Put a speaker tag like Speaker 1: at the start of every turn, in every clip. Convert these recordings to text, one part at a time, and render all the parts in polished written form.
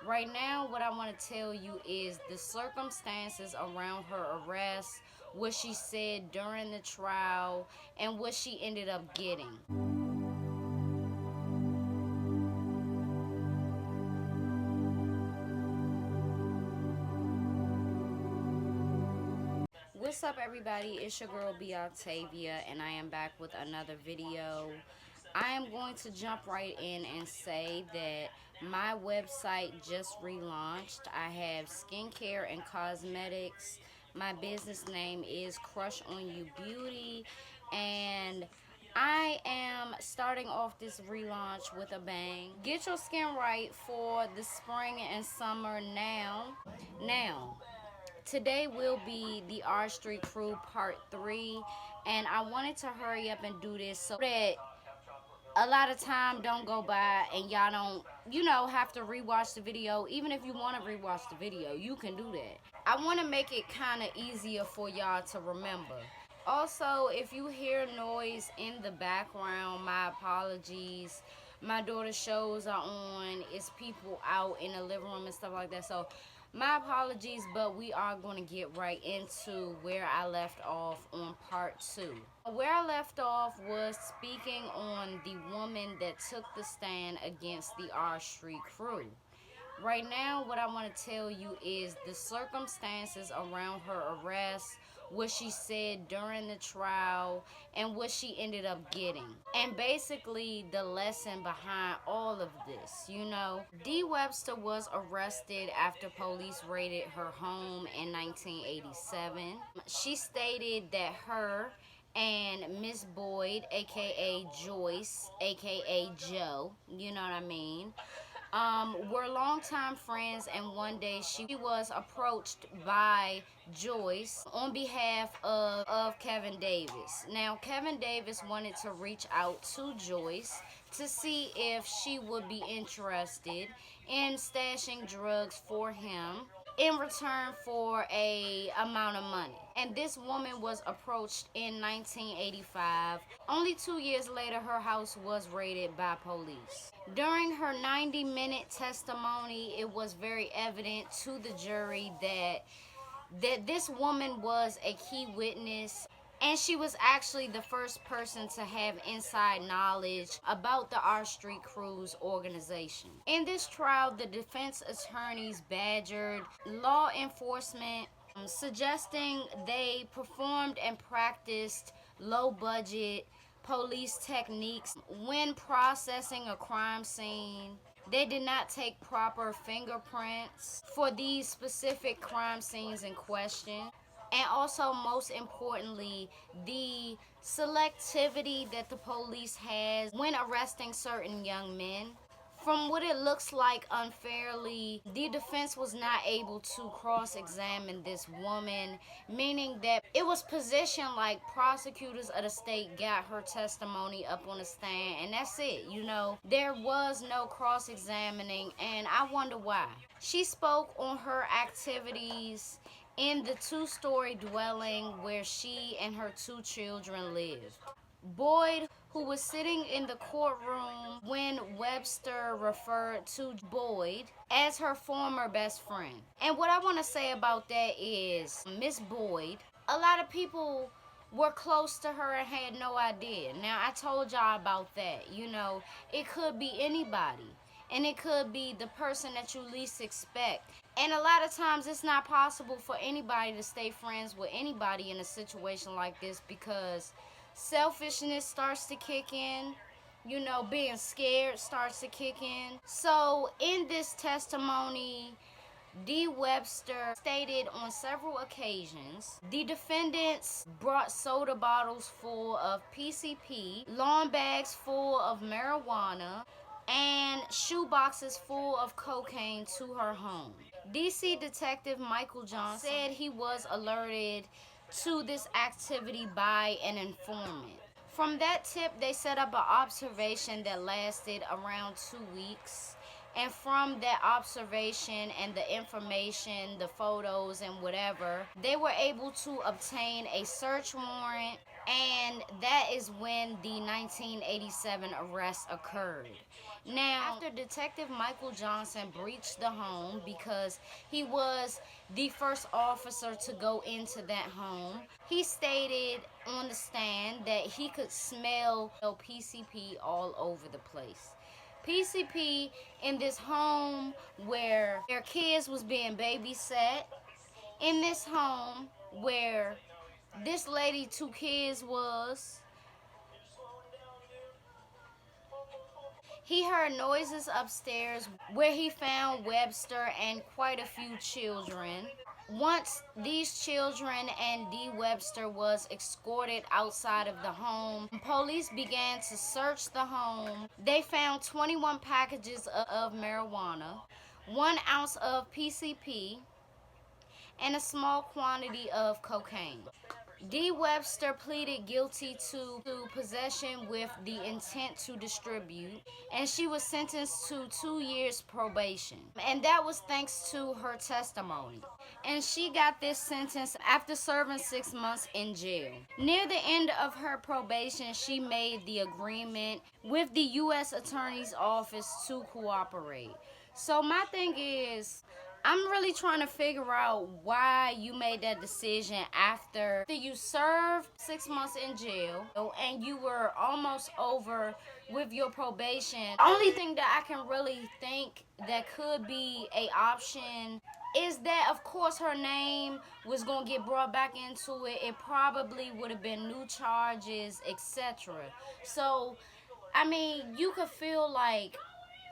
Speaker 1: Right now, what I want to tell you is the circumstances around her arrest, what she said during the trial, and what she ended up getting. What's up, everybody? It's your girl B Octavia, and I am back with another video. I am going to jump right in and say that my website just relaunched. I have skincare and cosmetics. My business name is Crush on You Beauty, and I am starting off this relaunch with a bang. Get your skin right for the spring and summer now. Today will be the R Street Crew Part 3, and I wanted to hurry up and do this so that a lot of time don't go by and y'all don't, have to rewatch the video. Even if you want to rewatch the video, you can do that. I want to make it kind of easier for y'all to remember. Also, if you hear noise in the background, my apologies. My daughter's shows are on. It's people out in the living room and stuff like that. So my apologies, but we are going to get right into where I left off on part 2. Where I left off was speaking on the woman that took the stand against the R Street Crew. Right now, what I want to tell you is the circumstances around her arrest, what she said during the trial, and what she ended up getting. And basically, the lesson behind all of this. Dee Webster was arrested after police raided her home in 1987. She stated that her and Miss Boyd, aka Joyce, aka Joe, you know what I mean, were longtime friends, and one day she was approached by Joyce on behalf of Kevin Davis. Now, Kevin Davis wanted to reach out to Joyce to see if she would be interested in stashing drugs for him in return for a amount of money. And this woman was approached in 1985. Only 2 years later, her house was raided by police. During her 90-minute testimony, it was very evident to the jury that this woman was a key witness, and she was actually the first person to have inside knowledge about the R Street Crew's organization. In this trial, the defense attorneys badgered law enforcement, suggesting they performed and practiced low-budget police techniques when processing a crime scene. They did not take proper fingerprints for these specific crime scenes in question. And also, most importantly, the selectivity that the police has when arresting certain young men. From what it looks like, unfairly, the defense was not able to cross-examine this woman, meaning that it was positioned like prosecutors of the state got her testimony up on the stand, and that's it. There was no cross-examining, and I wonder why. She spoke on her activities in the 2-story dwelling where she and her 2 children lived. Boyd, who was sitting in the courtroom when Webster referred to Boyd as her former best friend. And what I want to say about that is, Miss Boyd, a lot of people were close to her and had no idea. Now, I told y'all about that. It could be anybody. And it could be the person that you least expect. And a lot of times it's not possible for anybody to stay friends with anybody in a situation like this, because selfishness starts to kick in. Being scared starts to kick in. So in this testimony, Dee Webster stated on several occasions the defendants brought soda bottles full of PCP, lawn bags full of marijuana, and shoe boxes full of cocaine to her home. DC Detective Michael Johnson said he was alerted to this activity by an informant. From that tip, they set up an observation that lasted around 2 weeks, And from that observation and the information, the photos and whatever, they were able to obtain a search warrant, and that is when the 1987 arrest occurred. Now, after Detective Michael Johnson breached the home because he was the first officer to go into that home, he stated on the stand that he could smell PCP all over the place. PCP in this home where their kids was being babysat, in this home where this lady two kids was. He heard noises upstairs where he found Webster and quite a few children. Once these children and D. Webster was escorted outside of the home, police began to search the home. They found 21 packages of marijuana, 1 ounce of PCP, and a small quantity of cocaine. D. Webster pleaded guilty to possession with the intent to distribute, and she was sentenced to 2 years probation. And that was thanks to her testimony. And she got this sentence after serving 6 months in jail. Near the end of her probation, she made the agreement with the U.S. Attorney's Office to cooperate. So my thing is, I'm really trying to figure out why you made that decision after you served 6 months in jail and you were almost over with your probation. The only thing that I can really think that could be a option is that, of course, her name was going to get brought back into it. It probably would have been new charges, etc. So, I mean, you could feel like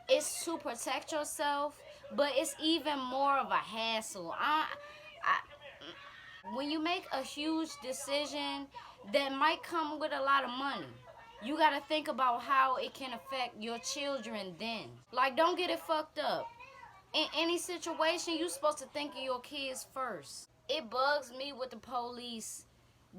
Speaker 1: it's to protect yourself, but it's even more of a hassle. When you make a huge decision that might come with a lot of money, you got to think about how it can affect your children then. Like, don't get it fucked up. In any situation, you're supposed to think of your kids first. It bugs me with the police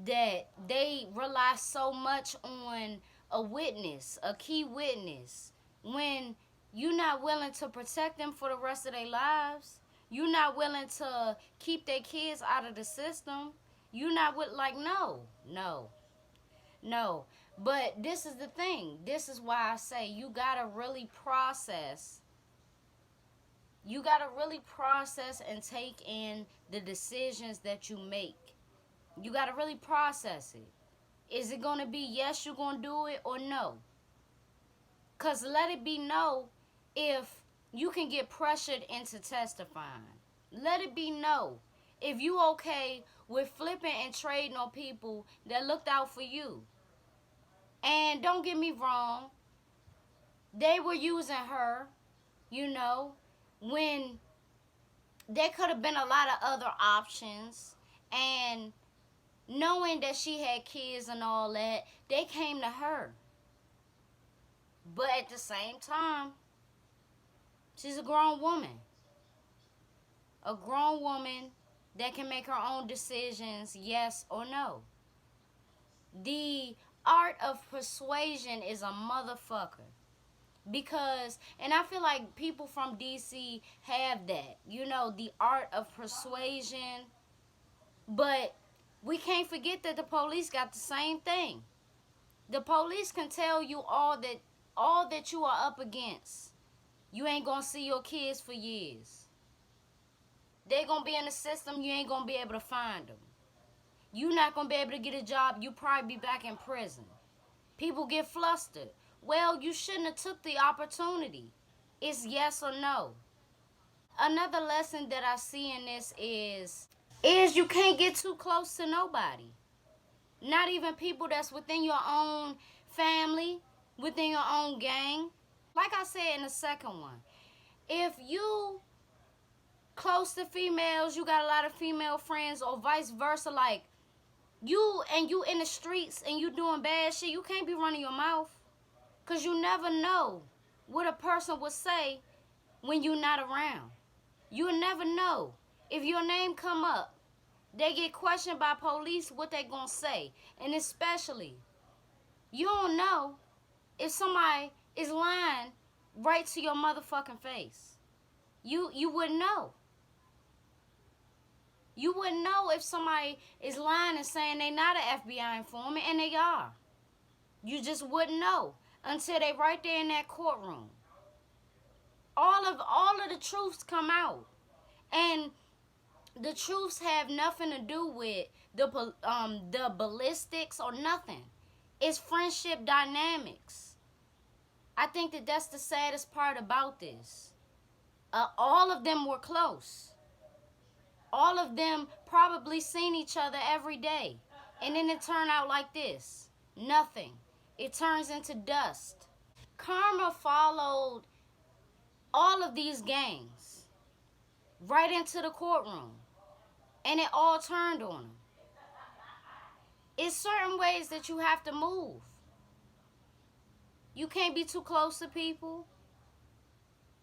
Speaker 1: that they rely so much on a witness, a key witness, when you're not willing to protect them for the rest of their lives. You're not willing to keep their kids out of the system. You're not like, no. But this is the thing. This is why I say you gotta really process. You gotta really process and take in the decisions that you make. You gotta really process it. Is it gonna be yes, you're gonna do it, or no? Cause let it be no if you can get pressured into testifying. Let it be no if you okay with flipping and trading on people that looked out for you. And don't get me wrong, they were using her, when there could have been a lot of other options. And knowing that she had kids and all that, they came to her. But at the same time, she's a grown woman. A grown woman that can make her own decisions, yes or no. The art of persuasion is a motherfucker. Because, and I feel like people from DC have that, the art of persuasion. But we can't forget that the police got the same thing. The police can tell you all that you are up against. You ain't gonna see your kids for years. They're gonna be in the system, you ain't gonna be able to find them. You're not gonna be able to get a job, you probably be back in prison. People get flustered. Well, you shouldn't have took the opportunity. It's yes or no. Another lesson that I see in this is you can't get too close to nobody. Not even people that's within your own family, within your own gang. Like I said in the second one, if you close to females, you got a lot of female friends, or vice versa, like you in the streets and you doing bad shit, you can't be running your mouth. Because you never know what a person would say when you're not around. You'll never know. If your name come up, they get questioned by police, what they gonna say. And especially, you don't know if somebody is lying right to your motherfucking face. You wouldn't know. You wouldn't know if somebody is lying and saying they not an FBI informant, and they are. You just wouldn't know until they right there in that courtroom. All of the truths come out, and the truths have nothing to do with the ballistics or nothing. It's friendship dynamics. I think that that's the saddest part about this. All of them were close. All of them probably seen each other every day. And then it turned out like this. Nothing. It turns into dust. Karma followed all of these gangs right into the courtroom. And it all turned on them. It's certain ways that you have to move. You can't be too close to people.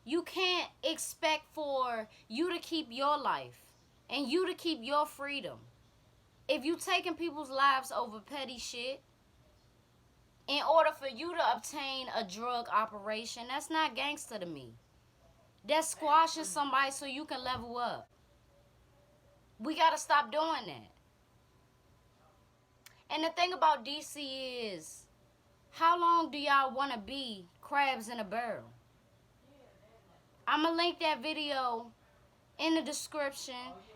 Speaker 1: You can't expect for you to keep your life and you to keep your freedom. If you taking people's lives over petty shit, in order for you to obtain a drug operation, that's not gangster to me. That's squashing somebody so you can level up. We gotta stop doing that. And the thing about DC is, how long do y'all want to be crabs in a barrel? I'm going to link that video in the description.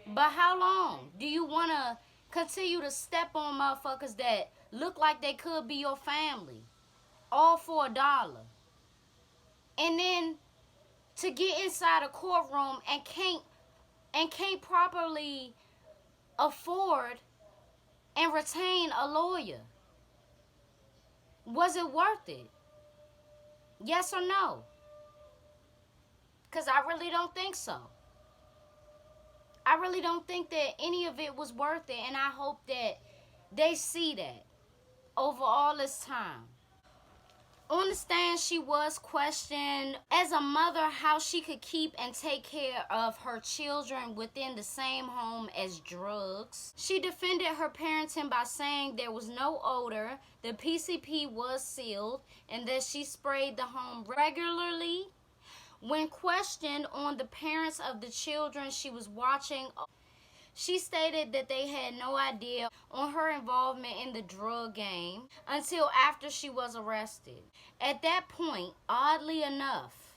Speaker 1: But how long do you want to continue to step on motherfuckers that look like they could be your family, all for $1? And then to get inside a courtroom and can't properly afford and retain a lawyer. Was it worth it? Yes or no? Because I really don't think so. I really don't think that any of it was worth it, and I hope that they see that over all this time. On the stand, she was questioned as a mother how she could keep and take care of her children within the same home as drugs. She defended her parenting by saying there was no odor, the PCP was sealed, and that she sprayed the home regularly. When questioned on the parents of the children she was watching, she stated that they had no idea on her involvement in the drug game until after she was arrested. At that point, oddly enough,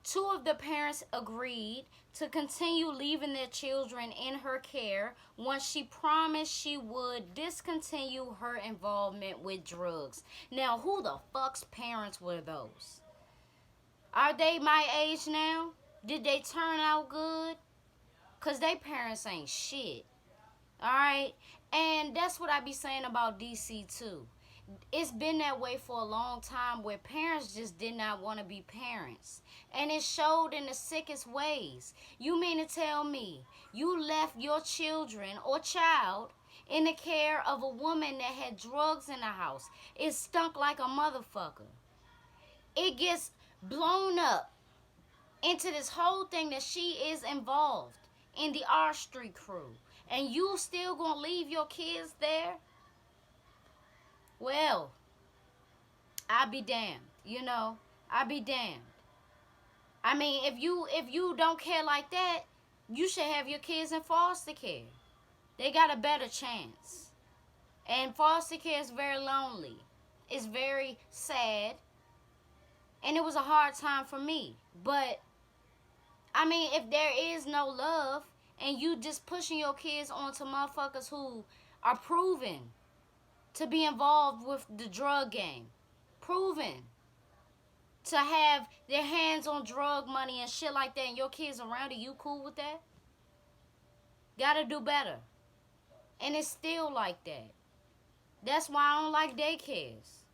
Speaker 1: 2 of the parents agreed to continue leaving their children in her care once she promised she would discontinue her involvement with drugs. Now, who the fuck's parents were those? Are they my age now? Did they turn out good? Because they parents ain't shit. Alright? And that's what I be saying about DC too. It's been that way for a long time where parents just did not want to be parents. And it showed in the sickest ways. You mean to tell me you left your children or child in the care of a woman that had drugs in the house? It stunk like a motherfucker. It gets blown up into this whole thing that she is involved in the R Street crew, and you still gonna leave your kids there? Well, I be damned, I be damned. I mean, if you don't care like that, you should have your kids in foster care. They got a better chance. And foster care is very lonely. It's very sad. And it was a hard time for me. But I mean, if there is no love and you just pushing your kids onto motherfuckers who are proven to be involved with the drug game, proven to have their hands on drug money and shit like that, and your kids around it, you cool with that? Gotta do better. And it's still like that. That's why I don't like daycares.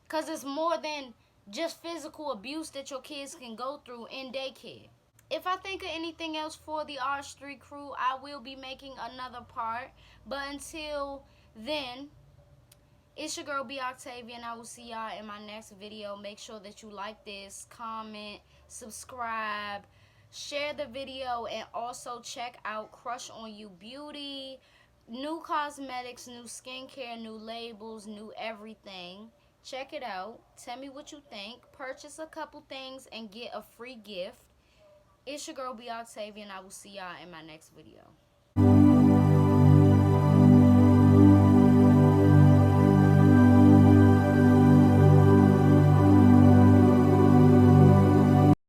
Speaker 1: Because it's more than just physical abuse that your kids can go through in daycare. If I think of anything else for the R Street crew, I will be making another part. But until then, it's your girl B Octavia, and I will see y'all in my next video. Make sure that you like this, comment, subscribe, share the video, and also check out Crush on You Beauty. New cosmetics, new skincare, new labels, new everything. Check it out. Tell me what you think. Purchase a couple things and get a free gift. It's your girl, B. Octavia, and I will see y'all in my next video.